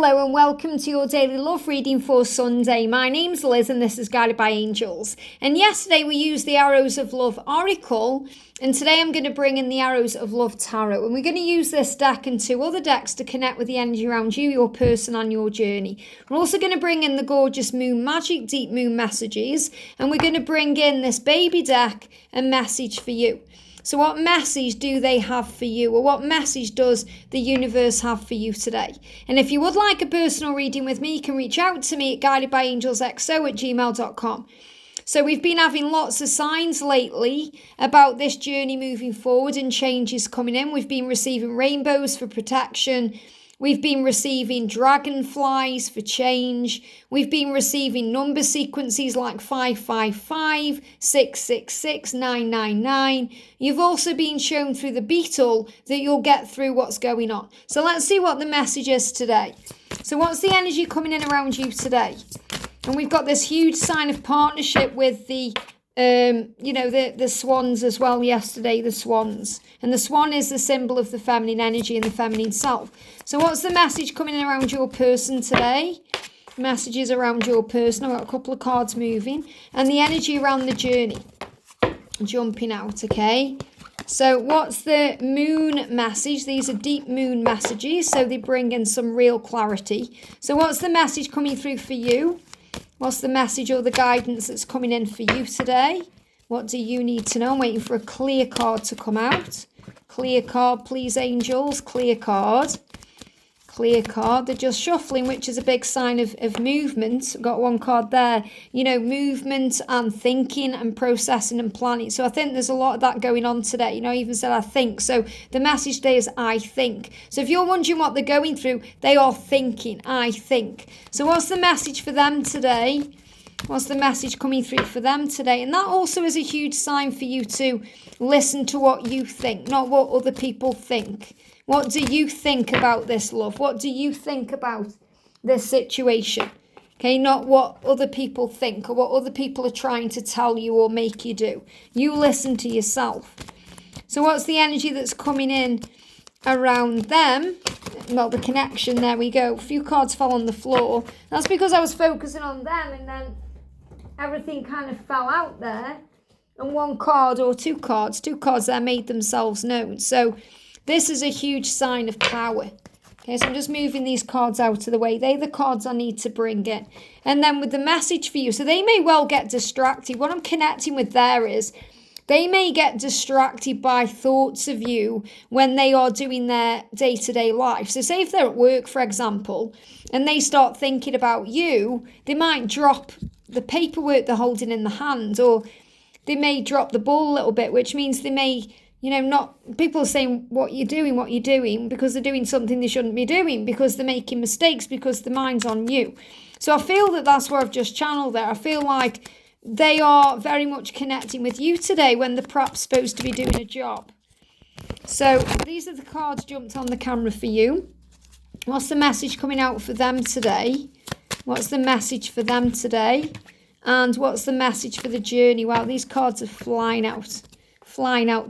Hello and welcome to your daily love reading for Sunday. My name's Liz and this is Guided by Angels. And yesterday we used the Arrows of Love Oracle, and today I'm going to bring in the Arrows of Love Tarot. And we're going to use this deck and two other decks to connect with the energy around you, your person on your journey. We're also going to bring in the gorgeous Moon Magic Deep Moon messages, and we're going to bring in this baby deck, a message for you. So what message do they have for you, or what message does the universe have for you today? And if you would like a personal reading with me, you can reach out to me at guidedbyangelsxo@gmail.com. So we've been having lots of signs lately about this journey moving forward and changes coming in. We've been receiving rainbows for protection. We've been receiving dragonflies for change. We've been receiving number sequences like 555, 666, 999. You've also been shown through the beetle that you'll get through what's going on. So let's see what the message is today. So what's the energy coming in around you today? And we've got this huge sign of partnership with the the swans as well yesterday, the swans. And the swan is the symbol of the feminine energy and the feminine self. So what's the message coming in around your person today? Messages around your person. I've got a couple of cards moving. And the energy around the journey. Jumping out, okay? So what's the moon message? These are deep moon messages, so they bring in some real clarity. So what's the message coming through for you? What's the message or the guidance that's coming in for you today? What do you need to know? I'm waiting for a clear card to come out. Clear card, please, angels. Clear card. Clear card. They're just shuffling, which is a big sign of movement. I've got one card there. Movement and thinking and processing and planning. So I think there's a lot of that going on today. I even said I think. So the message today is I think. So if you're wondering what they're going through, they are thinking, I think. So what's the message for them today? What's the message coming through for them today? And that also is a huge sign for you to listen to what you think, not what other people think. What do you think about this, love? What do you think about this situation? Okay, not what other people think or what other people are trying to tell you or make you do. You listen to yourself. So what's the energy that's coming in around them? Well, the connection, there we go. A few cards fell on the floor. That's because I was focusing on them and then everything kind of fell out there. And one card or two cards there made themselves known. So this is a huge sign of power. Okay, so I'm just moving these cards out of the way. They're the cards I need to bring in. And then with the message for you, so they may well get distracted. What I'm connecting with there is they may get distracted by thoughts of you when they are doing their day-to-day life. So say if they're at work, for example, and they start thinking about you, they might drop the paperwork they're holding in the hand, or they may drop the ball a little bit, which means they may, not people are saying what you're doing because they're doing something they shouldn't be doing, because they're making mistakes, because the mind's on you. So I feel that that's where I've just channeled there. I feel like they are very much connecting with you today when they're perhaps supposed to be doing a job. So these are the cards jumped on the camera for you. What's the message coming out for them today? What's the message for them today? And what's the message for the journey? Wow, these cards are flying out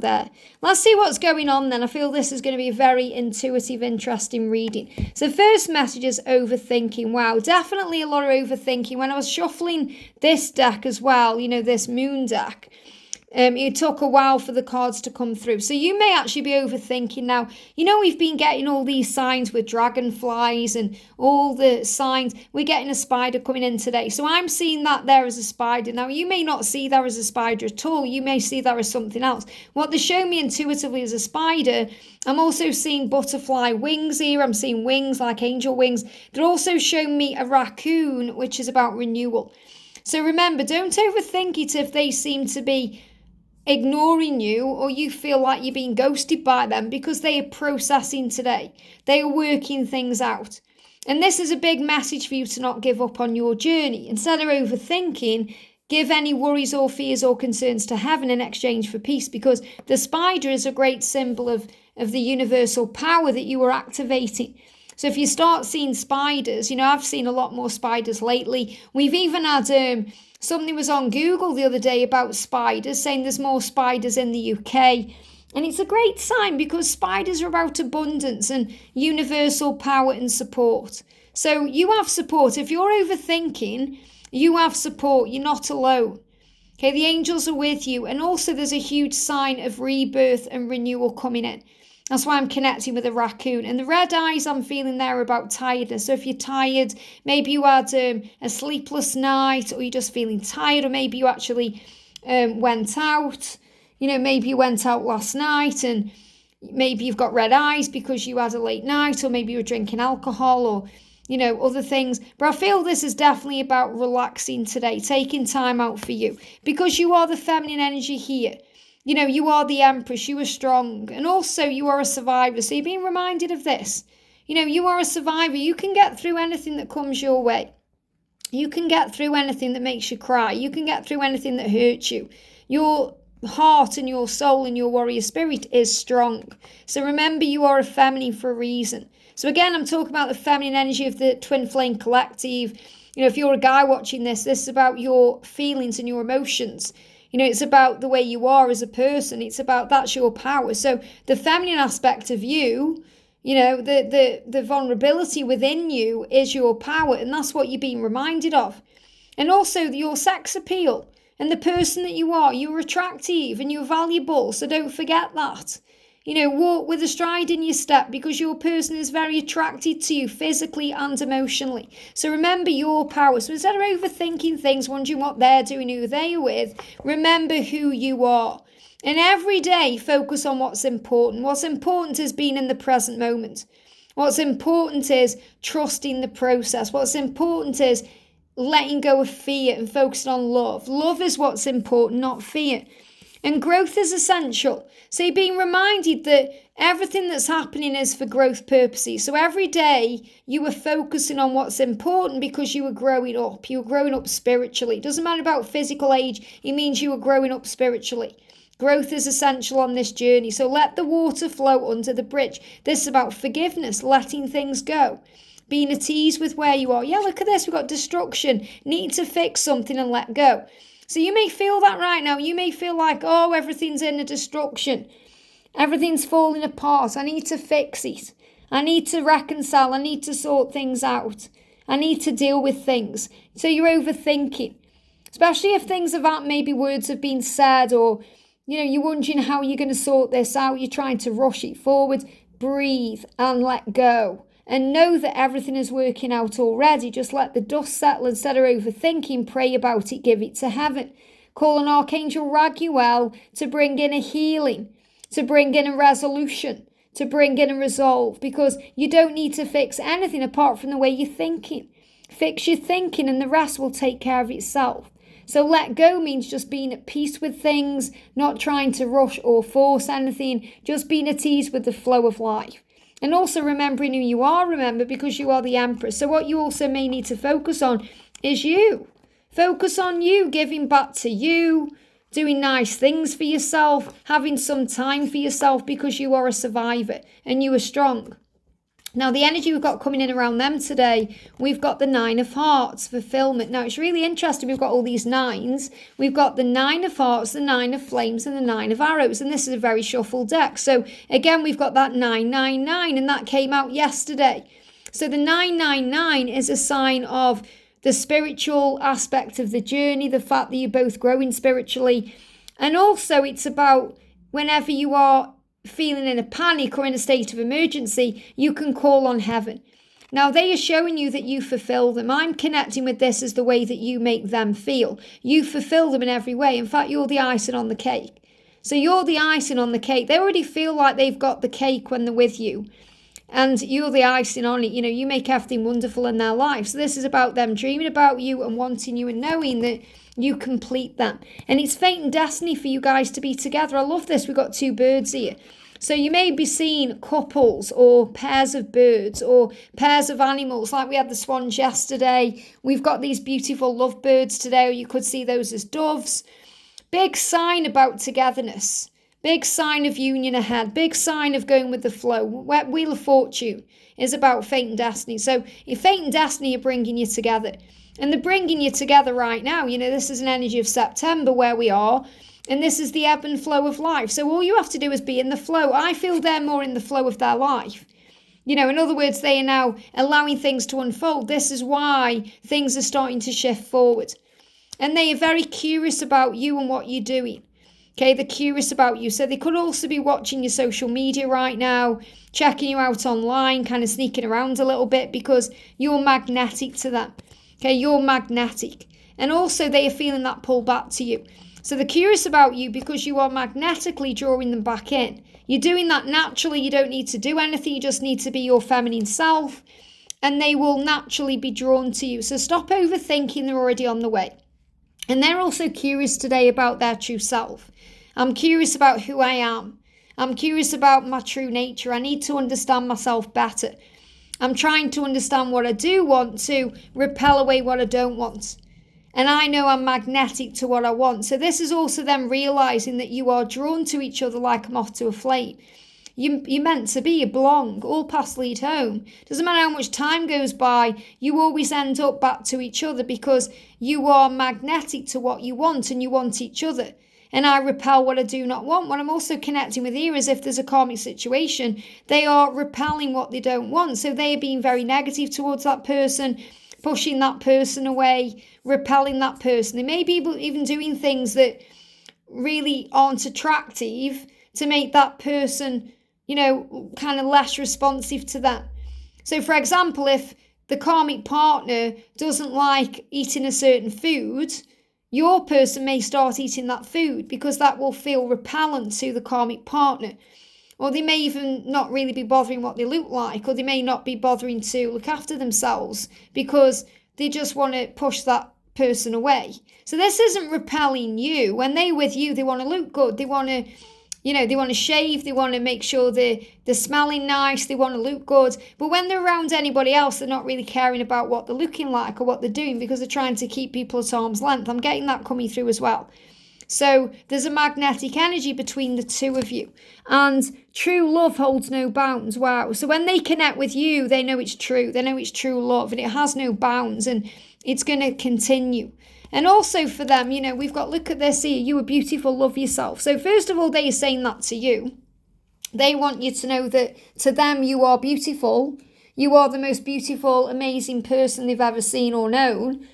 there. Let's see what's going on then. I feel this is going to be a very intuitive, interesting reading. So first message is overthinking. Wow, definitely a lot of overthinking. When I was shuffling this deck as well, this moon deck, it took a while for the cards to come through. So you may actually be overthinking now. We've been getting all these signs with dragonflies and all the signs. We're getting a spider coming in today. So I'm seeing that there as a spider. Now, you may not see that as a spider at all. You may see that as something else. What they show me intuitively is a spider. I'm also seeing butterfly wings here. I'm seeing wings like angel wings. They're also showing me a raccoon, which is about renewal. So remember, don't overthink it if they seem to be ignoring you or you feel like you're being ghosted by them, because they are processing today. They are working things out. And this is a big message for you to not give up on your journey. Instead of overthinking, give any worries or fears or concerns to heaven in exchange for peace, because the spider is a great symbol of the universal power that you are activating. So if you start seeing spiders, I've seen a lot more spiders lately. We've even had something was on Google the other day about spiders, saying there's more spiders in the UK And it's a great sign because spiders are about abundance and universal power and support. So you have support. If you're overthinking, you have support. You're not alone. Okay, the angels are with you. And also there's a huge sign of rebirth and renewal coming in. That's why I'm connecting with a raccoon. And the red eyes I'm feeling there are about tiredness. So if you're tired, maybe you had a sleepless night, or you're just feeling tired, or maybe you actually went out. Maybe you went out last night and maybe you've got red eyes because you had a late night, or maybe you were drinking alcohol, or other things. But I feel this is definitely about relaxing today, taking time out for you, because you are the feminine energy here. You are the Empress, you are strong, and also you are a survivor. So you're being reminded of this. You are a survivor. You can get through anything that comes your way. You can get through anything that makes you cry. You can get through anything that hurts you. Your heart and your soul and your warrior spirit is strong. So remember, you are a feminine for a reason. So again, I'm talking about the feminine energy of the Twin Flame Collective. If you're a guy watching this is about your feelings and your emotions. It's about the way you are as a person. It's about, that's your power. So the feminine aspect of you, the vulnerability within you is your power. And that's what you're being reminded of. And also your sex appeal and the person that you are. You're attractive and you're valuable. So don't forget that. Walk with a stride in your step, because your person is very attracted to you physically and emotionally. So remember your power. So instead of overthinking things, wondering what they're doing, who they are with, remember who you are. And every day focus on what's important. What's important is being in the present moment. What's important is trusting the process. What's important is letting go of fear and focusing on love. Love is what's important, not fear. And growth is essential. So you're being reminded that everything that's happening is for growth purposes. So every day you are focusing on what's important, because you are growing up. You are growing up spiritually. It doesn't matter about physical age. It means you are growing up spiritually. Growth is essential on this journey. So let the water flow under the bridge. This is about forgiveness, letting things go. Being at ease with where you are. Yeah, look at this. We've got destruction. Need to fix something and let go. So you may feel that right now. You may feel like, oh, everything's in a destruction. Everything's falling apart. I need to fix it. I need to reconcile. I need to sort things out. I need to deal with things. So you're overthinking. Especially if things about maybe words have been said, or, you're wondering how you're going to sort this out. You're trying to rush it forward. Breathe and let go. And know that everything is working out already. Just let the dust settle. Instead of overthinking, pray about it, give it to heaven. Call on Archangel Raguel to bring in a healing, to bring in a resolution, to bring in a resolve. Because you don't need to fix anything apart from the way you're thinking. Fix your thinking and the rest will take care of itself. So let go means just being at peace with things, not trying to rush or force anything, just being at ease with the flow of life. And also remembering who you are, remember, because you are the Empress. So what you also may need to focus on is you. Focus on you, giving back to you, doing nice things for yourself, having some time for yourself, because you are a survivor and you are strong. Now, the energy we've got coming in around them today, we've got the 9 of Hearts, fulfillment. Now, it's really interesting. We've got all these 9s. We've got the 9 of Hearts, the 9 of Flames, and the 9 of Arrows. And this is a very shuffled deck. So, again, we've got that 999, and that came out yesterday. So, the 999 is a sign of the spiritual aspect of the journey, the fact that you're both growing spiritually. And also, it's about whenever you are feeling in a panic or in a state of emergency, you can call on heaven. Now, they are showing you that you fulfill them. I'm connecting with this as the way that you make them feel. You fulfill them in every way. In fact, you're the icing on the cake. So you're the icing on the cake. They already feel like they've got the cake when they're with you. And you're the icing on it. You make everything wonderful in their life. So this is about them dreaming about you and wanting you and knowing that you complete them. And it's fate and destiny for you guys to be together. I love this. We've got 2 birds here. So you may be seeing couples or pairs of birds or pairs of animals, like we had the swans yesterday. We've got these beautiful lovebirds today, or you could see those as doves. Big sign about togetherness. Big sign of union ahead. Big sign of going with the flow. Wheel of Fortune is about fate and destiny. So if fate and destiny are bringing you together, and they're bringing you together right now, this is an energy of September where we are. And this is the ebb and flow of life. So all you have to do is be in the flow. I feel they're more in the flow of their life. In other words, they are now allowing things to unfold. This is why things are starting to shift forward. And they are very curious about you and what you're doing. Okay, they're curious about you. So they could also be watching your social media right now, checking you out online, kind of sneaking around a little bit because you're magnetic to them. Okay, you're magnetic. And also they are feeling that pull back to you. So they're curious about you because you are magnetically drawing them back in. You're doing that naturally. You don't need to do anything. You just need to be your feminine self. And they will naturally be drawn to you. So stop overthinking. They're already on the way. And they're also curious today about their true self. I'm curious about who I am. I'm curious about my true nature. I need to understand myself better. I'm trying to understand what I do want to repel away what I don't want. And I know I'm magnetic to what I want. So this is also them realizing that you are drawn to each other like a moth to a flame. You're meant to be, you belong, all paths lead home. Doesn't matter how much time goes by, you always end up back to each other because you are magnetic to what you want and you want each other. And I repel what I do not want. What I'm also connecting with here is if there's a karmic situation, they are repelling what they don't want. So they are being very negative towards that person, pushing that person away, repelling that person. They may be even doing things that really aren't attractive to make that person, kind of less responsive to that. So for example, if the karmic partner doesn't like eating a certain food, your person may start eating that food because that will feel repellent to the karmic partner. Or they may even not really be bothering what they look like, or they may not be bothering to look after themselves because they just want to push that person away. So this isn't repelling you. When they're with you, they want to look good. They want to, they want to shave. They want to make sure they're smelling nice. They want to look good. But when they're around anybody else, they're not really caring about what they're looking like or what they're doing because they're trying to keep people at arm's length. I'm getting that coming through as well. So there's a magnetic energy between the two of you. And true love holds no bounds. Wow. So when they connect with you, they know it's true. They know it's true love and it has no bounds and it's going to continue. And also for them, we've got, look at this here. You are beautiful. Love yourself. So first of all, they are saying that to you. They want you to know that to them, you are beautiful. You are the most beautiful, amazing person they've ever seen or known.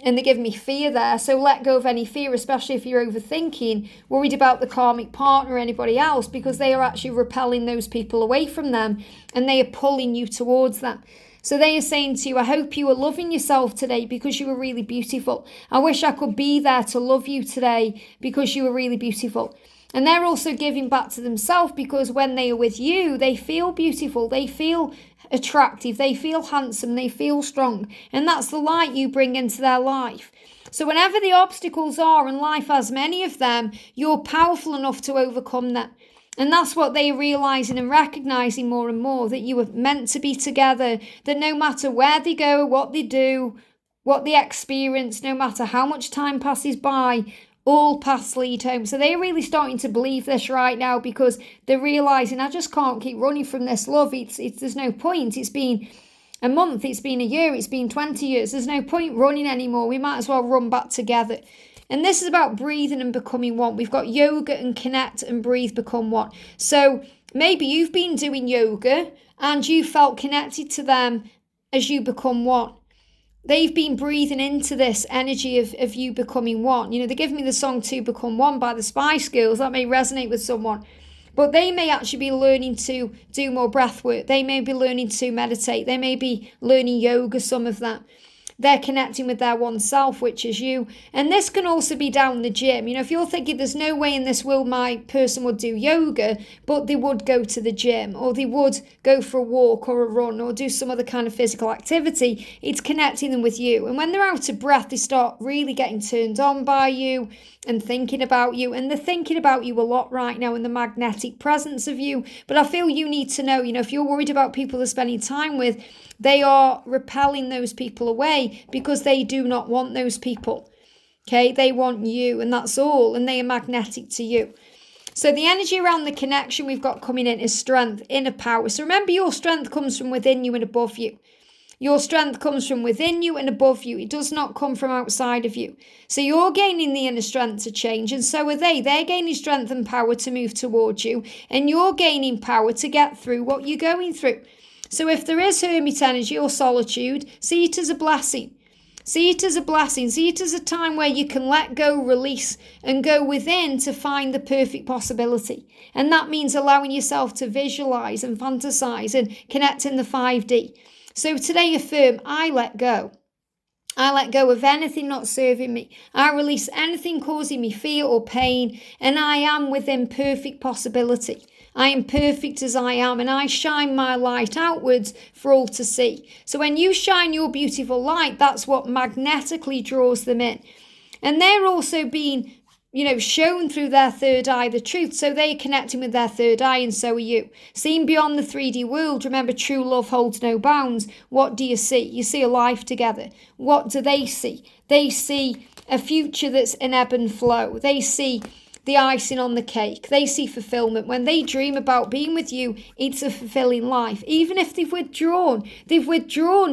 And they give me fear there. So let go of any fear, especially if you're overthinking, worried about the karmic partner or anybody else, because they are actually repelling those people away from them and they are pulling you towards them. So they are saying to you, I hope you are loving yourself today because you are really beautiful. I wish I could be there to love you today because you are really beautiful. And they're also giving back to themselves because when they are with you, they feel beautiful, they feel attractive, they feel handsome, they feel strong. And that's the light you bring into their life. So whenever the obstacles are, and life has many of them, you're powerful enough to overcome them. And that's what they're realising and recognising more and more, that you were meant to be together, that no matter where they go, what they do, what they experience, no matter how much time passes by, all paths lead home. So they're really starting to believe this right now because they're realising, I just can't keep running from this love. There's no point. It's been a month, it's been a year, it's been 20 years. There's no point running anymore. We might as well run back together. And this is about breathing and becoming one. We've got yoga and connect and breathe, become one. So maybe you've been doing yoga and you felt connected to them as you become one. They've been breathing into this energy of you becoming one. They give me the song To Become One by the Spice Girls. That may resonate with someone. But they may actually be learning to do more breath work. They may be learning to meditate. They may be learning yoga, some of that. They're connecting with their one self, which is you. And this can also be down the gym. If you're thinking there's no way in this world my person would do yoga, but they would go to the gym, or they would go for a walk or a run or do some other kind of physical activity, it's connecting them with you. And when they're out of breath, they start really getting turned on by you and thinking about you. And they're thinking about you a lot right now in the magnetic presence of you. But I feel you need to know, if you're worried about people they're spending time with, they are repelling those people away because they do not want those people. Okay, they want you, and that's all, and they are magnetic to you. So the energy around the connection we've got coming in is strength, inner power. So remember, your strength comes from within you and above you. Your strength comes from within you and above you. It does not come from outside of you. So you're gaining the inner strength to change, and so are they. They're gaining strength and power to move towards you, and you're gaining power to get through what you're going through. So if there is hermit energy or solitude, see it as a blessing. See it as a blessing. See it as a time where you can let go, release, and go within to find the perfect possibility. And that means allowing yourself to visualize and fantasize and connect in the 5D. So today affirm, I let go. I let go of anything not serving me. I release anything causing me fear or pain, and I am within perfect possibility. I am perfect as I am, and I shine my light outwards for all to see. So when you shine your beautiful light, that's what magnetically draws them in. And they're also being, shown through their third eye the truth. So they're connecting with their third eye, and so are you. Seeing beyond the 3D world, remember, true love holds no bounds. What do you see? You see a life together. What do they see? They see a future that's in ebb and flow. They see the icing on the cake. They see fulfillment. When they dream about being with you, it's a fulfilling life. Even if they've withdrawn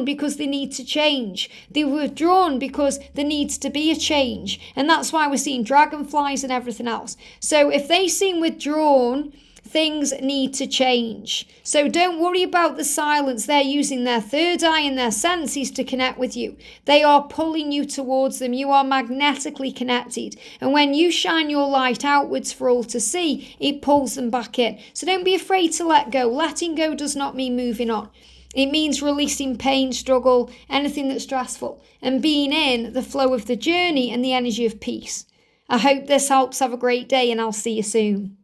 because they need to change. They've withdrawn because there needs to be a change. And that's why we're seeing dragonflies and everything else. So if they seem withdrawn, things need to change. So don't worry about the silence. They're using their third eye and their senses to connect with you. They are pulling you towards them. You are magnetically connected. And when you shine your light outwards for all to see, it pulls them back in. So don't be afraid to let go. Letting go does not mean moving on. It means releasing pain, struggle, anything that's stressful, and being in the flow of the journey and the energy of peace. I hope this helps. Have a great day, and I'll see you soon.